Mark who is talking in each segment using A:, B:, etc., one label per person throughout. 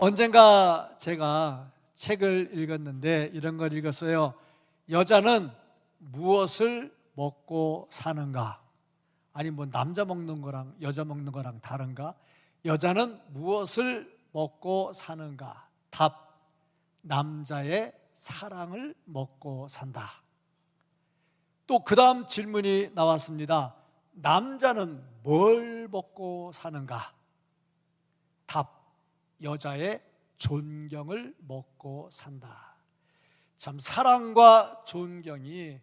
A: 언젠가 제가 책을 읽었는데 이런 걸 읽었어요. 여자는 무엇을 먹고 사는가? 아니 남자 먹는 거랑 여자 먹는 거랑 다른가? 여자는 무엇을 먹고 사는가? 답, 남자의 사랑을 먹고 산다. 또 그 다음 질문이 나왔습니다. 남자는 뭘 먹고 사는가? 답, 여자의 존경을 먹고 산다. 참 사랑과 존경이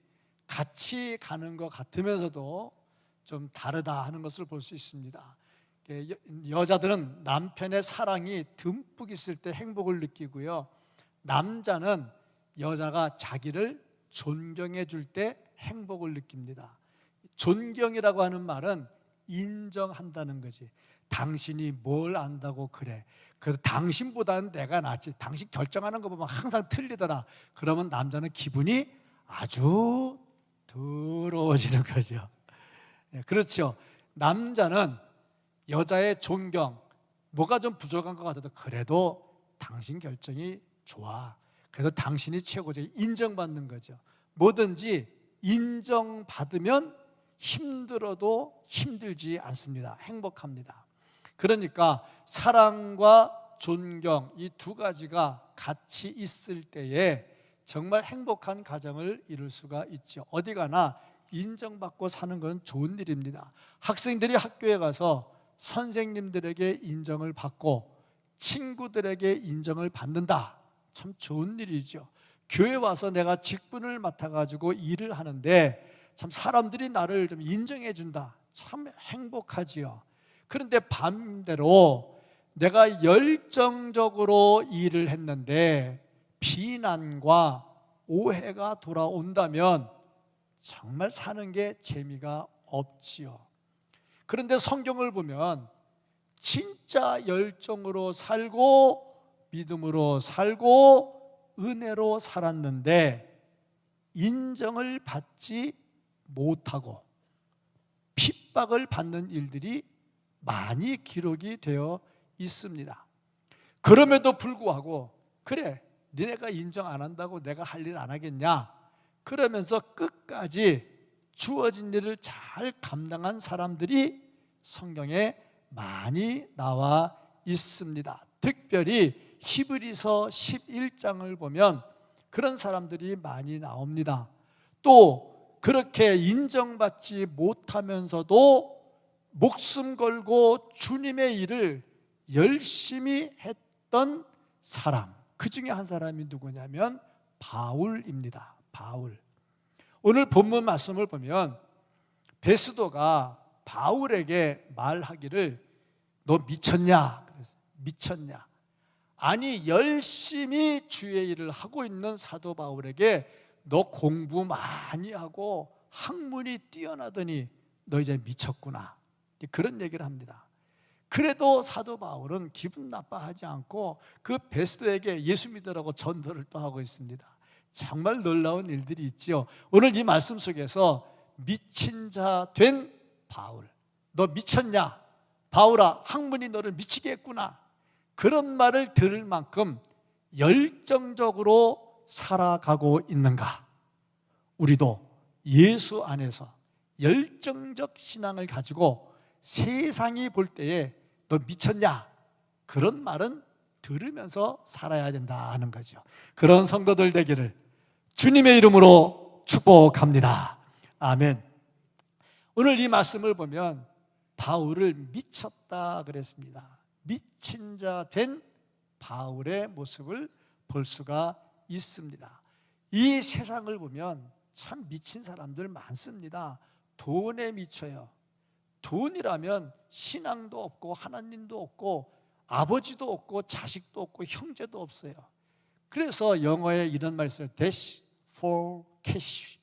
A: 같이 가는 것 같으면서도 좀 다르다 하는 것을 볼 수 있습니다. 여자들은 남편의 사랑이 듬뿍 있을 때 행복을 느끼고요, 남자는 여자가 자기를 존경해 줄 때 행복을 느낍니다. 존경이라고 하는 말은 인정한다는 거지. 당신이 뭘 안다고 그래. 그래서 당신보다는 내가 낫지. 당신 결정하는 거 보면 항상 틀리더라. 그러면 남자는 기분이 아주 더러워지는 거죠. 그렇죠. 남자는 여자의 존경, 뭐가 좀 부족한 것 같아도 그래도 당신 결정이 좋아. 그래서 당신이 최고지. 인정받는 거죠. 뭐든지 인정받으면 힘들어도 힘들지 않습니다. 행복합니다. 그러니까 사랑과 존경, 이 두 가지가 같이 있을 때에 정말 행복한 가정을 이룰 수가 있죠. 어디 가나 인정받고 사는 건 좋은 일입니다. 학생들이 학교에 가서 선생님들에게 인정을 받고 친구들에게 인정을 받는다, 참 좋은 일이죠. 교회 와서 내가 직분을 맡아가지고 일을 하는데 참 사람들이 나를 좀 인정해 준다, 참 행복하지요. 그런데 반대로 내가 열정적으로 일을 했는데 비난과 오해가 돌아온다면 정말 사는 게 재미가 없지요. 그런데 성경을 보면 진짜 열정으로 살고 믿음으로 살고 은혜로 살았는데 인정을 받지 못하고 핍박을 받는 일들이 많이 기록이 되어 있습니다. 그럼에도 불구하고 그래, 니네가 인정 안 한다고 내가 할 일 안 하겠냐? 그러면서 끝까지 주어진 일을 잘 감당한 사람들이 성경에 많이 나와 있습니다. 특별히 히브리서 11장을 보면 그런 사람들이 많이 나옵니다. 또 그렇게 인정받지 못하면서도 목숨 걸고 주님의 일을 열심히 했던 사람, 그 중에 한 사람이 누구냐면 바울입니다. 바울. 오늘 본문 말씀을 보면 베스도가 바울에게 말하기를 너 미쳤냐? 그랬어요. 미쳤냐? 아니 열심히 주의 일을 하고 있는 사도 바울에게 너 공부 많이 하고 학문이 뛰어나더니 너 이제 미쳤구나, 그런 얘기를 합니다. 그래도 사도 바울은 기분 나빠하지 않고 그 베스도에게 예수 믿으라고 전도를 또 하고 있습니다. 정말 놀라운 일들이 있지요. 오늘 이 말씀 속에서 미친 자 된 바울, 너 미쳤냐? 바울아, 학문이 너를 미치게 했구나, 그런 말을 들을 만큼 열정적으로 살아가고 있는가? 우리도 예수 안에서 열정적 신앙을 가지고 세상이 볼 때에 너 미쳤냐? 그런 말은 들으면서 살아야 된다 하는 거죠. 그런 성도들 되기를 주님의 이름으로 축복합니다. 아멘. 오늘 이 말씀을 보면 바울을 미쳤다 그랬습니다. 미친 자 된 바울의 모습을 볼 수가 있습니다. 이 세상을 보면 참 미친 사람들 많습니다. 돈에 미쳐요. 돈이라면 신앙도 없고 하나님도 없고 아버지도 없고 자식도 없고 형제도 없어요. 그래서 영어에 이런 말이 있어요. Dash for cash.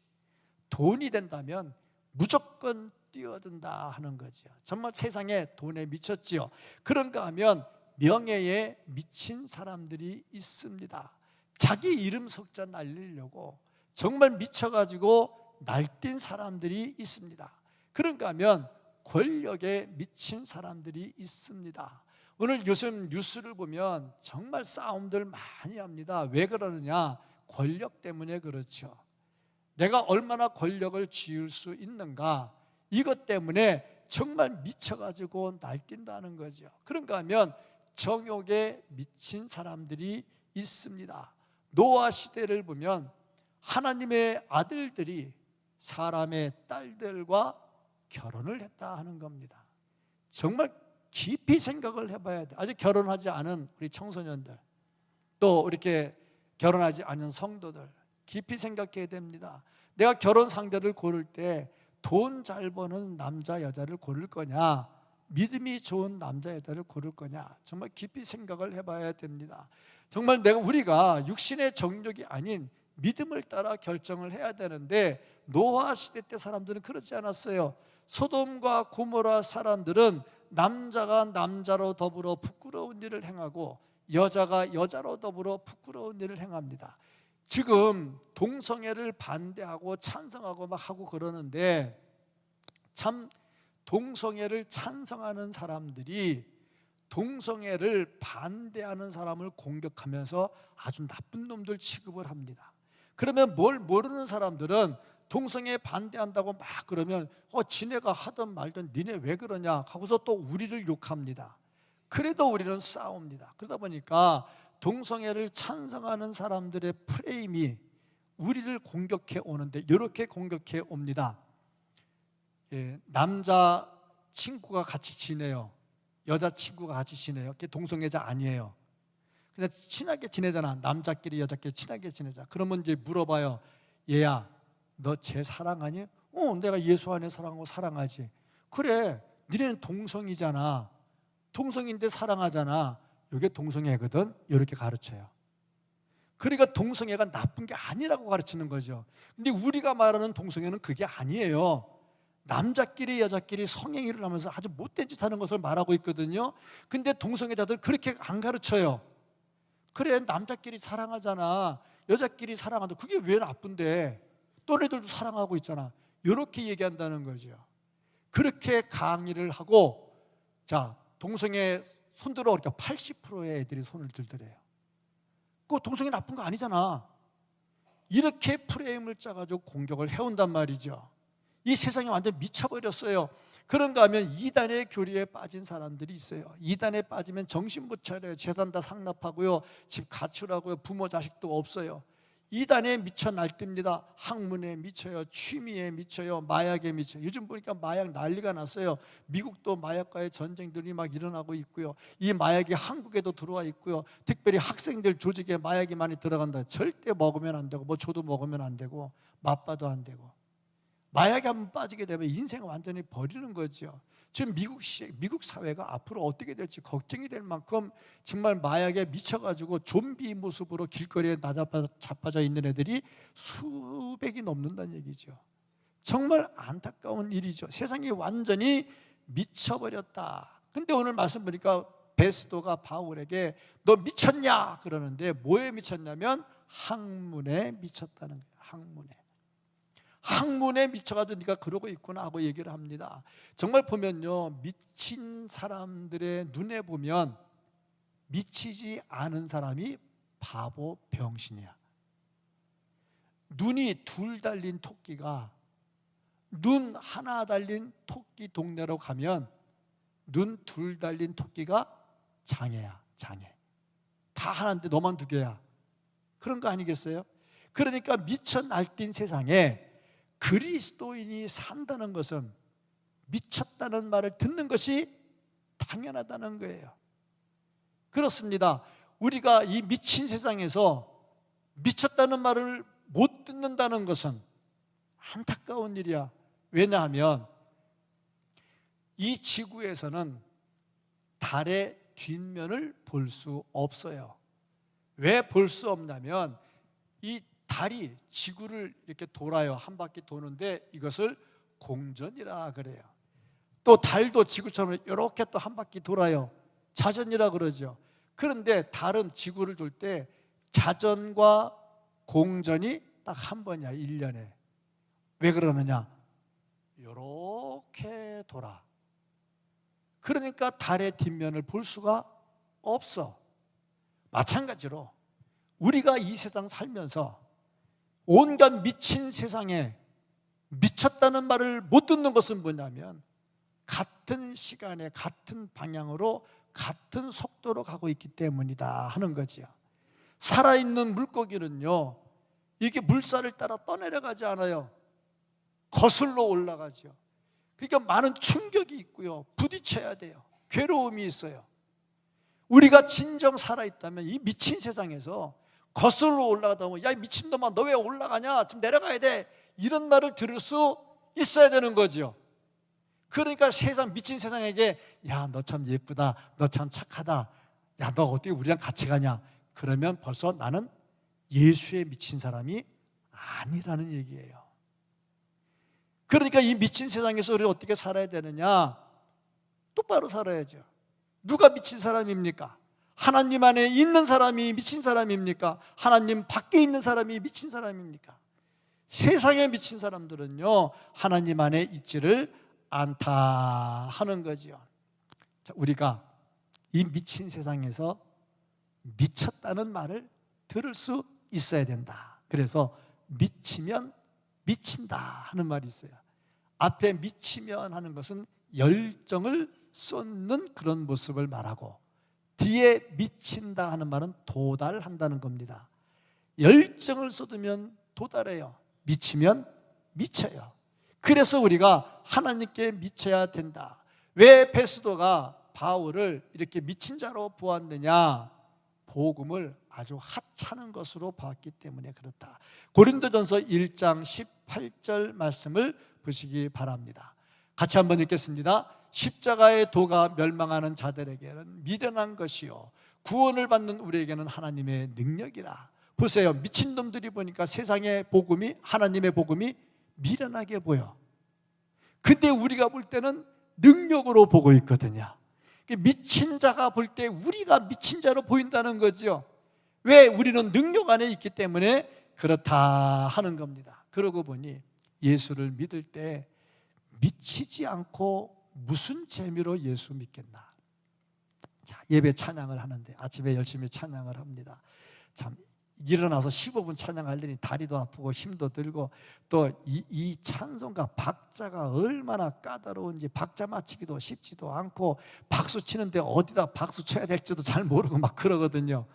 A: 돈이 된다면 무조건 뛰어든다 하는 거죠. 정말 세상에 돈에 미쳤지요. 그런가 하면 명예에 미친 사람들이 있습니다. 자기 이름 석자 날리려고 정말 미쳐가지고 날뛴 사람들이 있습니다. 그런가 하면 권력에 미친 사람들이 있습니다. 오늘 요즘 뉴스를 보면 정말 싸움들 많이 합니다. 왜 그러느냐? 권력 때문에 그렇죠. 내가 얼마나 권력을 쥐을 수 있는가, 이것 때문에 정말 미쳐가지고 날뛴다는 거죠. 그런가 하면 정욕에 미친 사람들이 있습니다. 노아 시대를 보면 하나님의 아들들이 사람의 딸들과 결혼을 했다 하는 겁니다. 정말 깊이 생각을 해봐야 돼. 아직 결혼하지 않은 우리 청소년들, 또 이렇게 결혼하지 않은 성도들, 깊이 생각해야 됩니다. 내가 결혼 상대를 고를 때 돈 잘 버는 남자 여자를 고를 거냐, 믿음이 좋은 남자 여자를 고를 거냐, 정말 깊이 생각을 해봐야 됩니다. 정말 우리가 육신의 정욕이 아닌 믿음을 따라 결정을 해야 되는데, 노아 시대 때 사람들은 그렇지 않았어요. 소돔과 고모라 사람들은 남자가 남자로 더불어 부끄러운 일을 행하고 여자가 여자로 더불어 부끄러운 일을 행합니다. 지금 동성애를 반대하고 찬성하고 막 하고 그러는데, 참 동성애를 찬성하는 사람들이 동성애를 반대하는 사람을 공격하면서 아주 나쁜 놈들 취급을 합니다. 그러면 뭘 모르는 사람들은 동성애 반대한다고 막 그러면 지네가 하든 말든 니네 왜 그러냐 하고서 또 우리를 욕합니다. 그래도 우리는 싸웁니다. 그러다 보니까 동성애를 찬성하는 사람들의 프레임이 우리를 공격해 오는데, 이렇게 공격해 옵니다. 남자 친구가 같이 지내요, 여자 친구가 같이 지내요. 그게 동성애자 아니에요. 그냥 친하게 지내잖아. 남자끼리 여자끼리 친하게 지내자. 그러면 이제 물어봐요. 얘야, 너 쟤 사랑하니? 내가 예수 안에 사랑하고 사랑하지. 그래, 니네는 동성이잖아. 동성인데 사랑하잖아. 이게 동성애거든. 이렇게 가르쳐요. 그러니까 동성애가 나쁜 게 아니라고 가르치는 거죠. 근데 우리가 말하는 동성애는 그게 아니에요. 남자끼리 여자끼리 성행위를 하면서 아주 못된 짓 하는 것을 말하고 있거든요. 근데 동성애자들 그렇게 안 가르쳐요. 그래, 남자끼리 사랑하잖아, 여자끼리 사랑한다, 그게 왜 나쁜데, 또래들도 사랑하고 있잖아, 이렇게 얘기한다는 거죠. 그렇게 강의를 하고, 자, 동성애 손들어, 그러니까 80%의 애들이 손을 들더래요. 그 동성애 나쁜 거 아니잖아. 이렇게 프레임을 짜가지고 공격을 해온단 말이죠. 이 세상이 완전 미쳐버렸어요. 그런가 하면 이단의 교리에 빠진 사람들이 있어요. 이단에 빠지면 정신 못 차려요. 재산 다 상납하고요, 집 가출하고요, 부모 자식도 없어요. 이단에 미쳐 날뜁니다. 학문에 미쳐요, 취미에 미쳐요, 마약에 미쳐요. 요즘 보니까 마약 난리가 났어요. 미국도 마약과의 전쟁들이 막 일어나고 있고요, 이 마약이 한국에도 들어와 있고요. 특별히 학생들 조직에 마약이 많이 들어간다. 절대 먹으면 안 되고, 뭐 저도 먹으면 안 되고, 맛봐도 안 되고. 마약에 한번 빠지게 되면 인생을 완전히 버리는 거죠. 지금 미국 사회가 앞으로 어떻게 될지 걱정이 될 만큼 정말 마약에 미쳐가지고 좀비 모습으로 길거리에 자빠져 있는 애들이 수백이 넘는다는 얘기죠. 정말 안타까운 일이죠. 세상이 완전히 미쳐버렸다. 근데 오늘 말씀 보니까 베스도가 바울에게 너 미쳤냐 그러는데, 뭐에 미쳤냐면 학문에 미쳤다는 거예요. 학문에 미쳐가지고 네가 그러고 있구나 하고 얘기를 합니다. 정말 보면요, 미친 사람들의 눈에 보면 미치지 않은 사람이 바보 병신이야. 눈이 둘 달린 토끼가 눈 하나 달린 토끼 동네로 가면 눈 둘 달린 토끼가 장애야. 장애. 다 하나인데 너만 두 개야. 그런 거 아니겠어요? 그러니까 미쳐 날뛴 세상에 그리스도인이 산다는 것은 미쳤다는 말을 듣는 것이 당연하다는 거예요. 그렇습니다. 우리가 이 미친 세상에서 미쳤다는 말을 못 듣는다는 것은 안타까운 일이야. 왜냐하면 이 지구에서는 달의 뒷면을 볼 수 없어요. 왜 볼 수 없냐면 이 달이 지구를 이렇게 돌아요. 한 바퀴 도는데 이것을 공전이라 그래요. 또 달도 지구처럼 이렇게 또 한 바퀴 돌아요. 자전이라 그러죠. 그런데 달은 지구를 돌 때 자전과 공전이 딱 한 번이야, 1년에. 왜 그러느냐? 이렇게 돌아. 그러니까 달의 뒷면을 볼 수가 없어. 마찬가지로 우리가 이 세상 살면서 온갖 미친 세상에 미쳤다는 말을 못 듣는 것은 뭐냐면 같은 시간에 같은 방향으로 같은 속도로 가고 있기 때문이다 하는 거지요. 살아있는 물고기는요, 이게 물살을 따라 떠내려가지 않아요. 거슬러 올라가죠. 그러니까 많은 충격이 있고요, 부딪혀야 돼요. 괴로움이 있어요. 우리가 진정 살아있다면 이 미친 세상에서 거슬러 올라가다 보면, 야, 이 미친놈아, 너 왜 올라가냐, 지금 내려가야 돼, 이런 말을 들을 수 있어야 되는 거죠. 그러니까 세상, 미친 세상에게, 야, 너 참 예쁘다, 너 참 착하다, 야, 너 어떻게 우리랑 같이 가냐, 그러면 벌써 나는 예수에 미친 사람이 아니라는 얘기예요. 그러니까 이 미친 세상에서 우리 어떻게 살아야 되느냐? 똑바로 살아야죠. 누가 미친 사람입니까? 하나님 안에 있는 사람이 미친 사람입니까? 하나님 밖에 있는 사람이 미친 사람입니까? 세상에 미친 사람들은요, 하나님 안에 있지를 않다 하는 거지요. 자, 우리가 이 미친 세상에서 미쳤다는 말을 들을 수 있어야 된다. 그래서 미치면 미친다 하는 말이 있어요. 앞에 미치면 하는 것은 열정을 쏟는 그런 모습을 말하고, 뒤에 미친다 하는 말은 도달한다는 겁니다. 열정을 쏟으면 도달해요. 미치면 미쳐요. 그래서 우리가 하나님께 미쳐야 된다. 왜 베스도가 바울을 이렇게 미친 자로 보았느냐? 복음을 아주 하찮은 것으로 봤기 때문에 그렇다. 고린도전서 1장 18절 말씀을 보시기 바랍니다. 같이 한번 읽겠습니다. 십자가의 도가 멸망하는 자들에게는 미련한 것이요 구원을 받는 우리에게는 하나님의 능력이라. 보세요, 미친놈들이 보니까 세상의 복음이, 하나님의 복음이 미련하게 보여. 근데 우리가 볼 때는 능력으로 보고 있거든요. 미친 자가 볼 때 우리가 미친 자로 보인다는 거죠. 왜? 우리는 능력 안에 있기 때문에 그렇다 하는 겁니다. 그러고 보니 예수를 믿을 때 미치지 않고 무슨 재미로 예수 믿겠나? 자, 예배 찬양을 하는데 아침에 열심히 찬양을 합니다. 참, 일어나서 15분 찬양하려니 다리도 아프고 힘도 들고, 또 이 찬송가 박자가 얼마나 까다로운지 박자 맞추기도 쉽지도 않고, 박수 치는데 어디다 박수 쳐야 될지도 잘 모르고 막 그러거든요.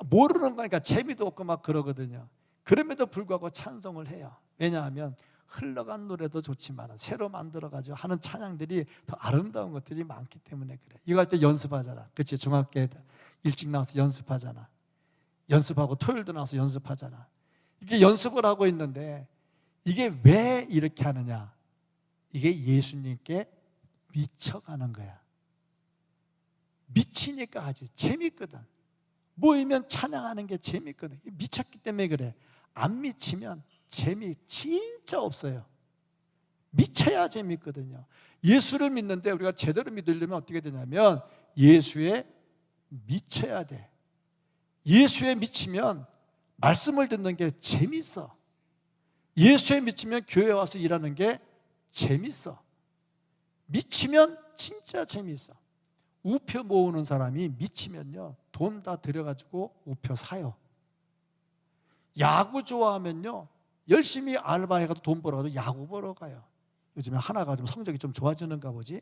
A: 모르는 거니까 재미도 없고 막 그러거든요. 그럼에도 불구하고 찬송을 해요. 왜냐하면 흘러간 노래도 좋지만 새로 만들어가지고 하는 찬양들이 더 아름다운 것들이 많기 때문에 그래. 이거 할 때 연습하잖아. 그치? 중학교 에 일찍 나와서 연습하잖아. 연습하고 토요일도 나와서 연습하잖아. 이게 연습을 하고 있는데, 이게 왜 이렇게 하느냐? 이게 예수님께 미쳐가는 거야. 미치니까 하지. 재밌거든. 모이면 찬양하는 게 재밌거든. 미쳤기 때문에 그래. 안 미치면 재미 진짜 없어요. 미쳐야 재밌거든요. 예수를 믿는데 우리가 제대로 믿으려면 어떻게 되냐면 예수에 미쳐야 돼. 예수에 미치면 말씀을 듣는 게 재밌어. 예수에 미치면 교회 와서 일하는 게 재밌어. 미치면 진짜 재밌어. 우표 모으는 사람이 미치면요, 돈 다 들여가지고 우표 사요. 야구 좋아하면요, 열심히 알바해가지고 돈 벌어가지고 야구 보러 가요. 요즘에 하나가 좀 성적이 좀 좋아지는가 보지.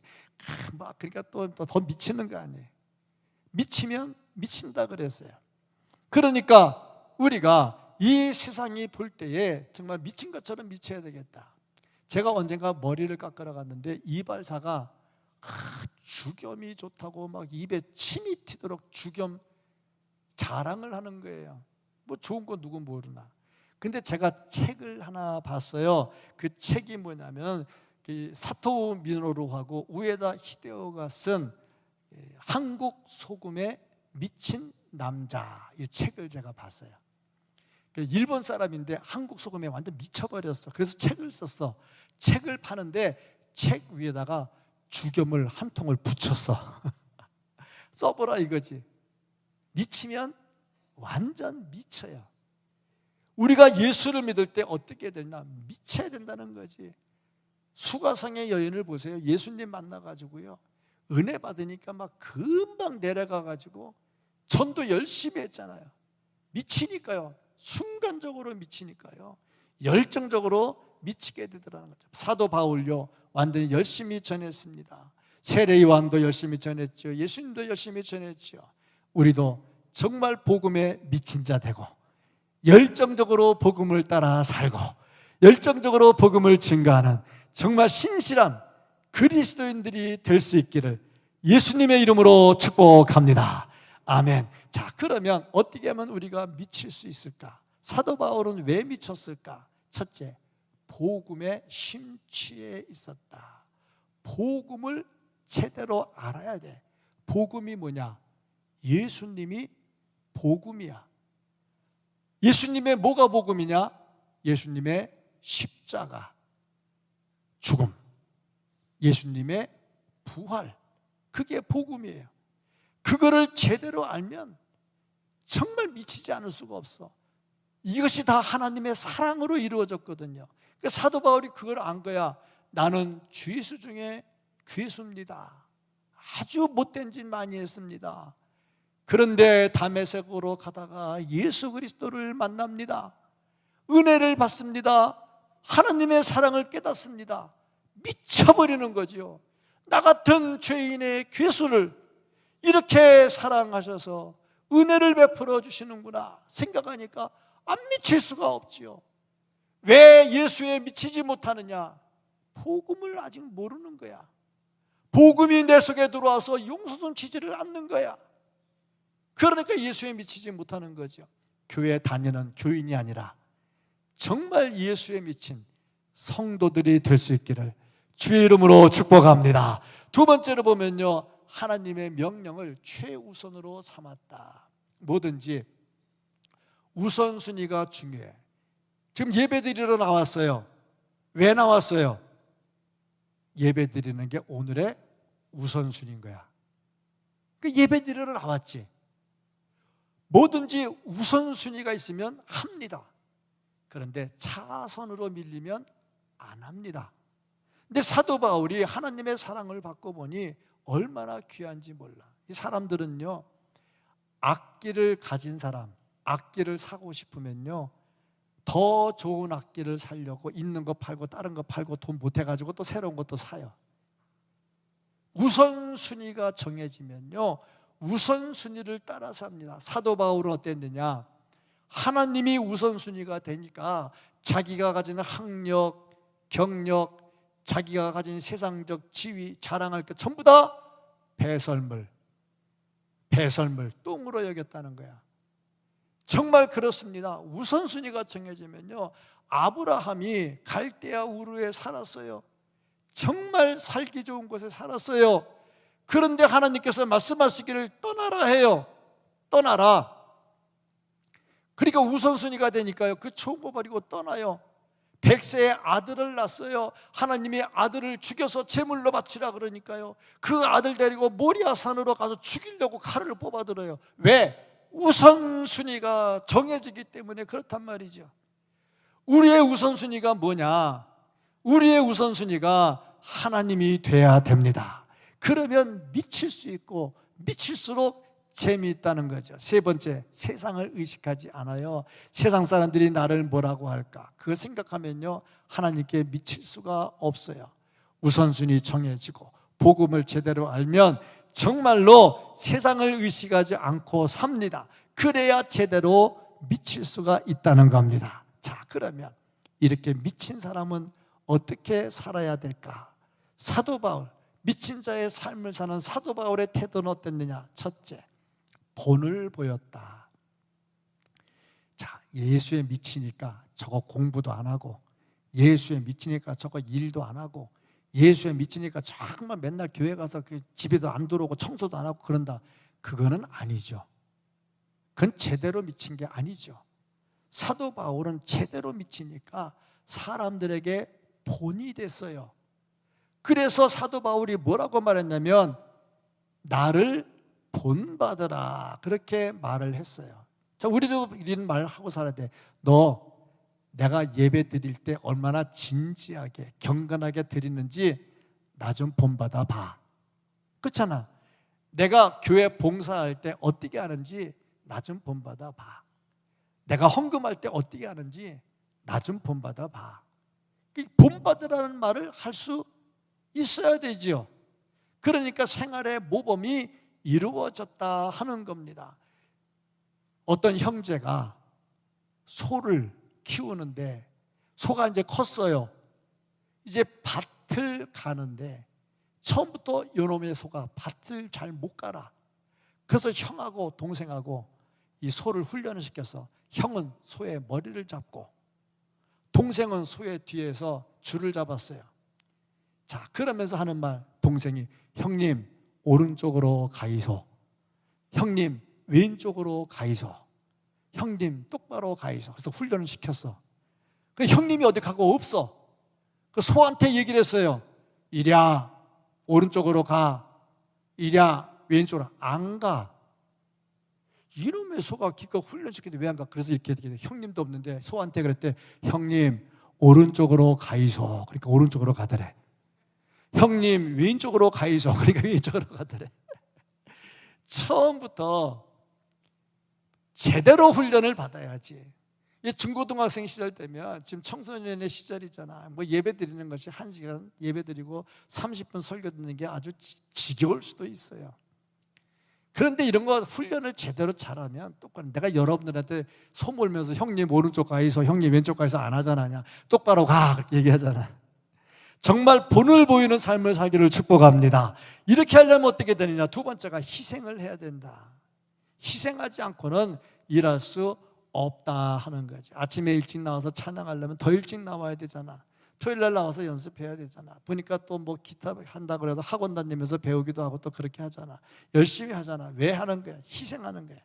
A: 막 그러니까 또 더 미치는 거 아니에요. 미치면 미친다 그랬어요. 그러니까 우리가 이 세상이 볼 때에 정말 미친 것처럼 미쳐야 되겠다. 제가 언젠가 머리를 깎으러 갔는데 이발사가 주겸이 좋다고 막 입에 침이 튀도록 주겸 자랑을 하는 거예요. 뭐 좋은 거 누구 모르나. 근데 제가 책을 하나 봤어요. 그 책이 뭐냐면 사토 미노루하고 우에다 히데오가 쓴 한국 소금에 미친 남자, 이 책을 제가 봤어요. 일본 사람인데 한국 소금에 완전 미쳐버렸어. 그래서 책을 썼어. 책을 파는데 책 위에다가 주겸을 한 통을 붙였어. 써보라 이거지. 미치면 완전 미쳐요. 우리가 예수를 믿을 때 어떻게 되냐? 미쳐야 된다는 거지. 수가성의 여인을 보세요. 예수님 만나가지고요, 은혜 받으니까 막 금방 내려가가지고 전도 열심히 했잖아요. 미치니까요. 순간적으로 미치니까요. 열정적으로 미치게 되더라는 거죠. 사도 바울요, 완전히 열심히 전했습니다. 세례 요한도 열심히 전했죠. 예수님도 열심히 전했죠. 우리도 정말 복음에 미친 자 되고 열정적으로 복음을 따라 살고 열정적으로 복음을 증거하는 정말 신실한 그리스도인들이 될 수 있기를 예수님의 이름으로 축복합니다. 아멘. 자, 그러면 어떻게 하면 우리가 미칠 수 있을까? 사도 바울은 왜 미쳤을까? 첫째, 복음에 심취해 있었다. 복음을 제대로 알아야 돼. 복음이 뭐냐? 예수님이 복음이야. 예수님의 뭐가 복음이냐? 예수님의 십자가, 죽음, 예수님의 부활, 그게 복음이에요. 그거를 제대로 알면 정말 미치지 않을 수가 없어. 이것이 다 하나님의 사랑으로 이루어졌거든요. 그러니까 사도 바울이 그걸 안 거야. 나는 죄수 중에 괴수입니다. 아주 못된 짓 많이 했습니다. 그런데 다메섹으로 가다가 예수 그리스도를 만납니다. 은혜를 받습니다. 하나님의 사랑을 깨닫습니다. 미쳐버리는 거죠. 나 같은 죄인의 괴수를 이렇게 사랑하셔서 은혜를 베풀어 주시는구나 생각하니까 안 미칠 수가 없지요. 왜 예수에 미치지 못하느냐? 복음을 아직 모르는 거야. 복음이 내 속에 들어와서 용서손치지를 않는 거야. 그러니까 예수에 미치지 못하는 거죠. 교회 다니는 교인이 아니라 정말 예수에 미친 성도들이 될 수 있기를 주의 이름으로 축복합니다. 두 번째로 보면요, 하나님의 명령을 최우선으로 삼았다. 뭐든지 우선순위가 중요해. 지금 예배드리러 나왔어요. 왜 나왔어요? 예배드리는 게 오늘의 우선순위인 거야. 그 예배드리러 나왔지. 뭐든지 우선순위가 있으면 합니다. 그런데 차선으로 밀리면 안 합니다. 근데 사도 바울이 하나님의 사랑을 받고 보니 얼마나 귀한지 몰라. 이 사람들은요, 악기를 가진 사람, 악기를 사고 싶으면요, 더 좋은 악기를 사려고 있는 거 팔고 다른 거 팔고 돈 못해가지고 또 새로운 것도 사요. 우선순위가 정해지면요, 우선순위를 따라서 합니다. 사도 바울은 어땠느냐? 하나님이 우선순위가 되니까 자기가 가진 학력, 경력, 자기가 가진 세상적 지위, 자랑할 것 전부 다 배설물, 똥으로 여겼다는 거야. 정말 그렇습니다. 우선순위가 정해지면요, 아브라함이 갈대아 우르에 살았어요. 정말 살기 좋은 곳에 살았어요. 그런데 하나님께서 말씀하시기를 떠나라 해요. 떠나라. 그러니까 우선순위가 되니까요, 그 좋은 거 버리고 떠나요. 100세의 아들을 낳았어요. 하나님이 아들을 죽여서 제물로 바치라 그러니까요, 그 아들 데리고 모리아 산으로 가서 죽이려고 칼을 뽑아들어요. 왜? 우선순위가 정해지기 때문에 그렇단 말이죠. 우리의 우선순위가 뭐냐? 우리의 우선순위가 하나님이 돼야 됩니다. 그러면 미칠 수 있고 미칠수록 재미있다는 거죠. 세 번째, 세상을 의식하지 않아요. 세상 사람들이 나를 뭐라고 할까? 그거 생각하면요, 하나님께 미칠 수가 없어요. 우선순위 정해지고 복음을 제대로 알면 정말로 세상을 의식하지 않고 삽니다. 그래야 제대로 미칠 수가 있다는 겁니다. 자, 그러면 이렇게 미친 사람은 어떻게 살아야 될까? 사도 바울, 미친 자의 삶을 사는 사도 바울의 태도는 어땠느냐? 첫째, 본을 보였다. 자, 예수에 미치니까 저거 공부도 안 하고, 예수에 미치니까 저거 일도 안 하고, 예수에 미치니까 정말 맨날 교회 가서 집에도 안 들어오고 청소도 안 하고 그런다. 그거는 아니죠. 그건 제대로 미친 게 아니죠. 사도 바울은 제대로 미치니까 사람들에게 본이 됐어요. 그래서 사도 바울이 뭐라고 말했냐면 나를 본받으라, 그렇게 말을 했어요. 자, 우리도 이런 말 하고 살아야 돼. 너 내가 예배 드릴 때 얼마나 진지하게 경건하게 드리는지 나 좀 본받아 봐. 그렇잖아. 내가 교회 봉사할 때 어떻게 하는지 나 좀 본받아 봐. 내가 헌금할 때 어떻게 하는지 나 좀 본받아 봐. 본받으라는 말을 할 수 있어야 되지요. 그러니까 생활의 모범이 이루어졌다 하는 겁니다. 어떤 형제가 소를 키우는데 소가 이제 컸어요. 이제 밭을 가는데 처음부터 요놈의 소가 밭을 잘 못 가라. 그래서 형하고 동생하고 이 소를 훈련을 시켜서 형은 소의 머리를 잡고 동생은 소의 뒤에서 줄을 잡았어요. 자, 그러면서 하는 말, 동생이 형님 오른쪽으로 가이소, 형님 왼쪽으로 가이소, 형님 똑바로 가이소. 그래서 훈련을 시켰어. 그 형님이 어디 가고 없어. 그 소한테 얘기를 했어요. 이랴 오른쪽으로 가, 이랴 왼쪽으로 안 가. 이놈의 소가 기껏 훈련시키는데 왜 안 가? 그래서 이렇게 형님도 없는데 소한테 그랬대. 형님 오른쪽으로 가이소. 그러니까 오른쪽으로 가더래. 형님 왼쪽으로 가이소. 그러니까 왼쪽으로 가더래. 처음부터 제대로 훈련을 받아야지. 중고등학생 시절 되면 지금 청소년의 시절이잖아. 뭐 예배 드리는 것이 1시간 예배 드리고 30분 설교 듣는 게 아주 지겨울 수도 있어요. 그런데 이런 거 훈련을 제대로 잘하면 똑바로, 내가 여러분들한테 소몰면서 형님 오른쪽 가이소, 형님 왼쪽 가이소 안 하잖아. 그냥 똑바로 가 그렇게 얘기하잖아. 정말 본을 보이는 삶을 살기를 축복합니다. 이렇게 하려면 어떻게 되느냐? 두 번째가 희생을 해야 된다. 희생하지 않고는 일할 수 없다 하는 거지. 아침에 일찍 나와서 찬양하려면 더 일찍 나와야 되잖아. 토요일날 나와서 연습해야 되잖아. 보니까 또 뭐 기타 한다 그래서 학원 다니면서 배우기도 하고 또 그렇게 하잖아. 열심히 하잖아. 왜 하는 거야? 희생하는 거야.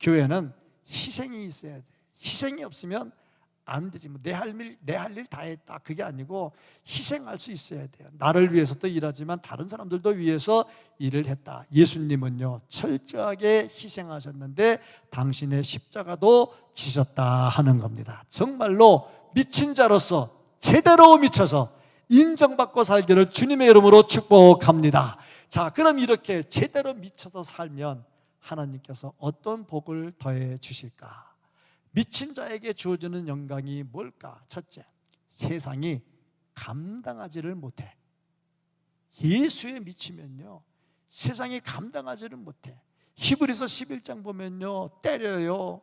A: 교회는 희생이 있어야 돼. 희생이 없으면 안 되지. 뭐 내 할 일 다 했다 그게 아니고 희생할 수 있어야 돼요. 나를 위해서도 일하지만 다른 사람들도 위해서 일을 했다. 예수님은요 철저하게 희생하셨는데 당신의 십자가도 지셨다 하는 겁니다. 정말로 미친 자로서 제대로 미쳐서 인정받고 살기를 주님의 이름으로 축복합니다. 자, 그럼 이렇게 제대로 미쳐서 살면 하나님께서 어떤 복을 더해 주실까? 미친 자에게 주어지는 영광이 뭘까? 첫째, 세상이 감당하지를 못해. 예수에 미치면요 세상이 감당하지를 못해. 히브리서 11장 보면요 때려요,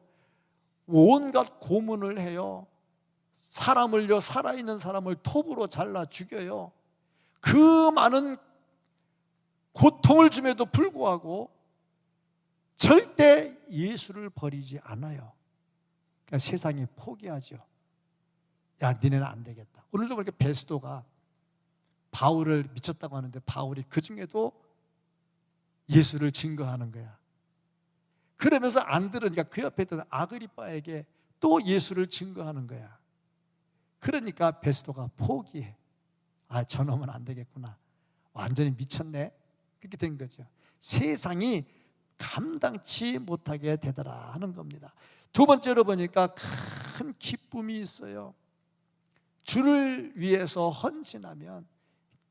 A: 온갖 고문을 해요, 사람을요 살아있는 사람을 톱으로 잘라 죽여요. 그 많은 고통을 줌에도 불구하고 절대 예수를 버리지 않아요. 그러니까 세상이 포기하죠. 야, 니네는 안 되겠다. 오늘도 그렇게 베스도가 바울을 미쳤다고 하는데 바울이 그 중에도 예수를 증거하는 거야. 그러면서 안 들으니까 그 옆에 있던 아그리빠에게 또 예수를 증거하는 거야. 그러니까 베스도가 포기해. 아, 저놈은 안 되겠구나. 완전히 미쳤네. 그렇게 된 거죠. 세상이 감당치 못하게 되더라 하는 겁니다. 두 번째로 보니까 큰 기쁨이 있어요. 주를 위해서 헌신하면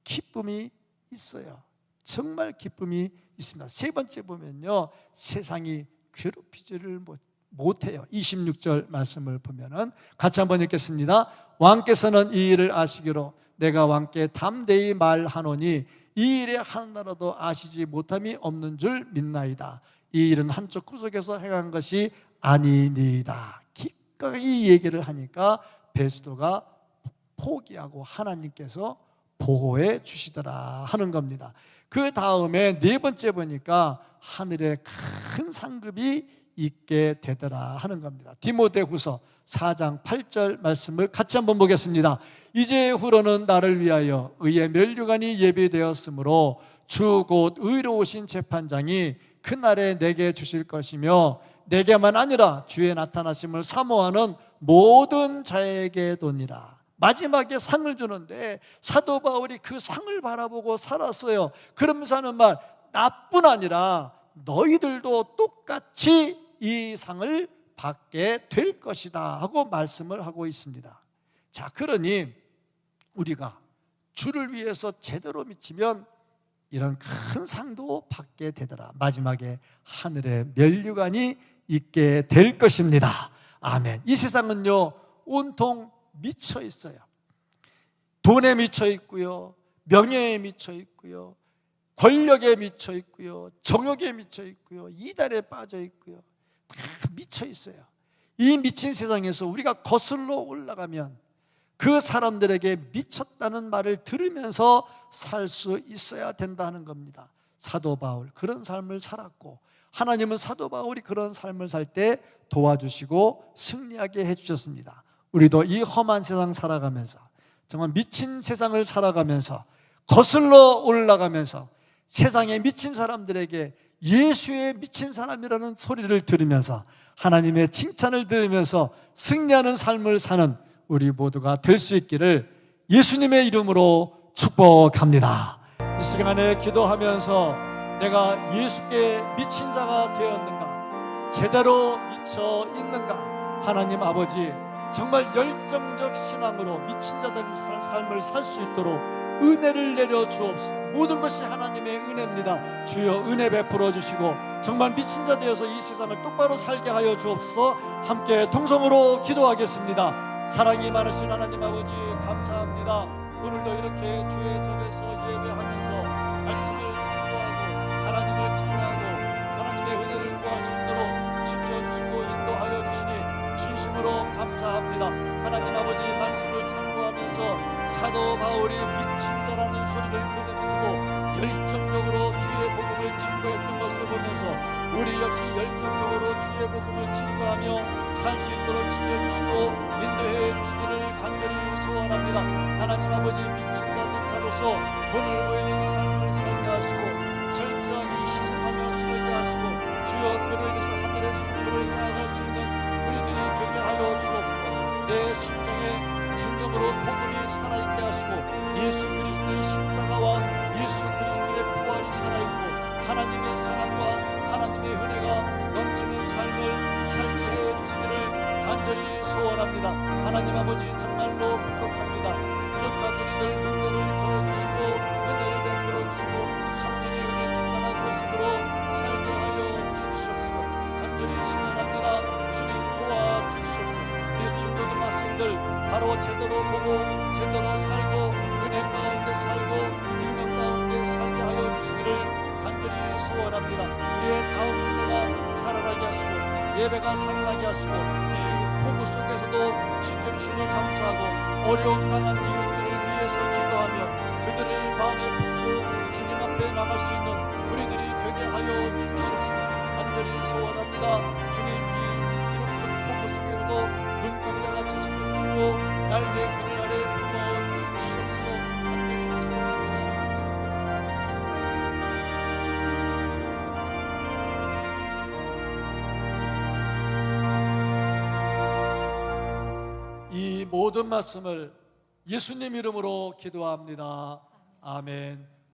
A: 기쁨이 있어요. 정말 기쁨이 있습니다. 세 번째 보면요 세상이 괴롭히지를 못해요. 26절 말씀을 보면은 같이 한번 읽겠습니다. 왕께서는 이 일을 아시기로 내가 왕께 담대히 말하노니 이 일에 하나라도 아시지 못함이 없는 줄 믿나이다. 이 일은 한쪽 구석에서 행한 것이 아니니이다. 기꺼이 얘기를 하니까 베스도가 포기하고 하나님께서 보호해 주시더라 하는 겁니다. 그 다음에 네 번째 보니까 하늘에 큰 상급이 있게 되더라 하는 겁니다. 디모데후서 4장 8절 말씀을 같이 한번 보겠습니다. 이제후로는 나를 위하여 의의 면류관이 예비되었으므로 주 곧 의로우신 재판장이 그날에 내게 주실 것이며 내게만 아니라 주의 나타나심을 사모하는 모든 자에게 도니라. 마지막에 상을 주는데 사도 바울이 그 상을 바라보고 살았어요. 그러면서 하는 말, 나뿐 아니라 너희들도 똑같이 이 상을 받게 될 것이다 하고 말씀을 하고 있습니다. 자, 그러니 우리가 주를 위해서 제대로 미치면 이런 큰 상도 받게 되더라. 마지막에 하늘의 면류관이 있게 될 것입니다. 아멘. 이 세상은요 온통 미쳐 있어요. 돈에 미쳐 있고요, 명예에 미쳐 있고요, 권력에 미쳐 있고요, 정욕에 미쳐 있고요, 이달에 빠져 있고요, 다 미쳐 있어요. 이 미친 세상에서 우리가 거슬러 올라가면 그 사람들에게 미쳤다는 말을 들으면서 살 수 있어야 된다는 겁니다. 사도 바울 그런 삶을 살았고, 하나님은 사도 바울이 그런 삶을 살 때 도와주시고 승리하게 해주셨습니다. 우리도 이 험한 세상 살아가면서, 정말 미친 세상을 살아가면서, 거슬러 올라가면서 세상에 미친 사람들에게 예수의 미친 사람이라는 소리를 들으면서 하나님의 칭찬을 들으면서 승리하는 삶을 사는 우리 모두가 될 수 있기를 예수님의 이름으로 축복합니다. 이 시간에 기도하면서 내가 예수께 미친 자가 되었는가, 제대로 미쳐 있는가, 하나님 아버지 정말 열정적 신앙으로 미친 자들 삶을 살 수 있도록 은혜를 내려 주옵소서. 모든 것이 하나님의 은혜입니다. 주여 은혜 베풀어 주시고 정말 미친 자 되어서 이 세상을 똑바로 살게 하여 주옵소서. 함께 동성으로 기도하겠습니다. 사랑이 많으신 하나님 아버지 감사합니다. 오늘도 이렇게 주의 전에서 예배하면서 말씀을 사모하고 하나님을 찬양하고 하나님의 은혜를 구할 수 있도록 지켜주시고 인도하여 주시니 진심으로 감사합니다. 하나님 아버지 말씀을 사모하면서 사도 바울이 미친 자라는 소리를 들으면서도 열정적으로 주의 복음을 증거했던 것을 보면서 우리 역시 열정적으로 주의 복음을 증거하며 살 수 있도록 지켜주시고 인도해 주시기를 간절히 소원합니다. 하나님 아버지 미친 자로서 돈을 보이는 삶을 살게 하시고 철저하게 희생하며 살게 하시고 주여 그로 인해서 하늘의 상급을 쌓아갈 수 있는 우리들이 되게 하여 주옵소서. 내 심정에 진정으로 복음이 살아있게 하시고 예수 그리스도의 십자가와 예수 그리스도의 부활이 살아있고 하나님의 사랑과 하나님의 은혜가 넘치는 삶을 살게 해 주시기를 간절히 소원합니다. 하나님 아버지 정말로 부족합니다. 부족한 우리들 능력을 보여주시고 은혜를 베풀어 주시고 성령의 은혜 충만한 모습으로 살게 하여 주시옵소서. 간절히 소원합니다. 주님 도와주시옵소서. 우리 중고등 학생들 바로 제대로 보고 제대로 살고 은혜 가운데 살고 능력 가운데 살게 하여 주시기를 간절히 소원합니다. 우리의 다음 세대가 살아나게 하시고 예배가 살아나게 하시고 이 폭우 속에서도 지켜주시니 감사하고 어려움 당한 이웃들을 위해서 기도하며 그들을 마음에 품고 주님 앞에 나갈 수 있는 우리들이 되게 하여 주시옵소서. 간절히 소원합니다. 주님 이 기록적 폭우 속에서도 눈동자같이 지켜주시고 날개 그늘 아래 품어주시옵소서. 간절히 소원합니다. 이 모든 말씀을 예수님 이름으로 기도합니다. 아멘.